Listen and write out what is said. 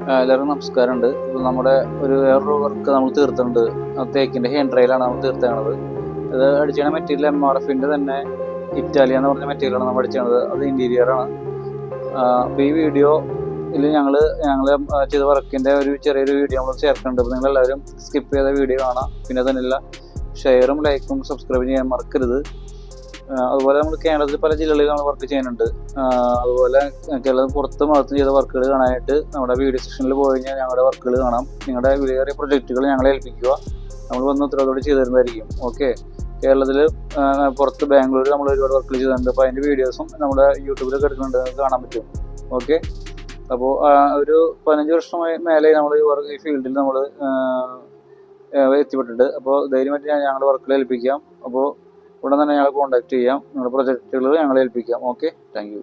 എല്ലാവർക്കും നമസ്കാരമുണ്ട്. ഇപ്പോൾ നമ്മുടെ വേറൊരു വർക്ക് നമ്മൾ തീർത്തിട്ടുണ്ട്. തേക്കിൻ്റെ ഹാൻഡ് റെയിലാണ് നമ്മൾ തീർത്തേണത്. അത് അടിച്ചണ മെറ്റീരിയൽ MRFൻ്റെ തന്നെ ഇറ്റാലിയ എന്ന് പറഞ്ഞ മെറ്റീരിയലാണ് നമ്മൾ അടിച്ചത്. അത് ഇൻറ്റീരിയറാണ്. അപ്പോൾ ഈ വീഡിയോയിൽ ഞങ്ങൾ ചെയ്ത വർക്കിൻ്റെ ഒരു ചെറിയൊരു വീഡിയോ നമ്മൾ ചേർക്കുന്നുണ്ട്. അപ്പോൾ നിങ്ങളെല്ലാവരും സ്കിപ്പ് ചെയ്ത വീഡിയോ കാണാം. പിന്നെ തന്നെയല്ല, ഷെയറും ലൈക്കും സബ്സ്ക്രൈബ് ചെയ്യാൻ മറക്കരുത്. അതുപോലെ നമ്മൾ കേരളത്തിൽ പല ജില്ലകളിൽ നമ്മൾ വർക്ക് ചെയ്യുന്നുണ്ട്. അതുപോലെ കേരളത്തിൽ പുറത്തും ചെയ്ത വർക്കുകൾ കാണാനായിട്ട് നമ്മുടെ വീഡിയോ സെക്ഷനിൽ പോയി കഴിഞ്ഞാൽ ഞങ്ങളുടെ വർക്കുകൾ കാണാം. നിങ്ങളുടെ വിലയേറിയ പ്രൊജക്റ്റുകൾ ഞങ്ങളെ ഏൽപ്പിക്കുക. നമ്മൾ വന്ന് ഉത്തരവാദിത്തോടെ ചെയ്തു തരുന്നതായിരിക്കും. ഓക്കെ. കേരളത്തിൽ പുറത്ത് ബാംഗ്ലൂർ നമ്മൾ ഒരുപാട് വർക്കുകൾ ചെയ്തിട്ടുണ്ട്. അപ്പോൾ അതിൻ്റെ വീഡിയോസും നമ്മുടെ യൂട്യൂബിലൊക്കെ എടുക്കുന്നുണ്ട്, നിങ്ങൾക്ക് കാണാൻ പറ്റും. ഓക്കെ. അപ്പോൾ ഒരു 15 വർഷമായി മേലെ നമ്മൾ ഈ ഫീൽഡിൽ നമ്മൾ എത്തിപ്പെട്ടിട്ടുണ്ട്. അപ്പോൾ ധൈര്യമായിട്ട് ഞങ്ങളുടെ വർക്കുകൾ ഏൽപ്പിക്കാം. അപ്പോൾ ഉടൻ തന്നെ ഞങ്ങളെ കോൺടാക്ട് ചെയ്യാം. നിങ്ങളുടെ പ്രൊജക്റ്റുകൾ ഞങ്ങളെ ഏൽപ്പിക്കാം. Okay, thank you.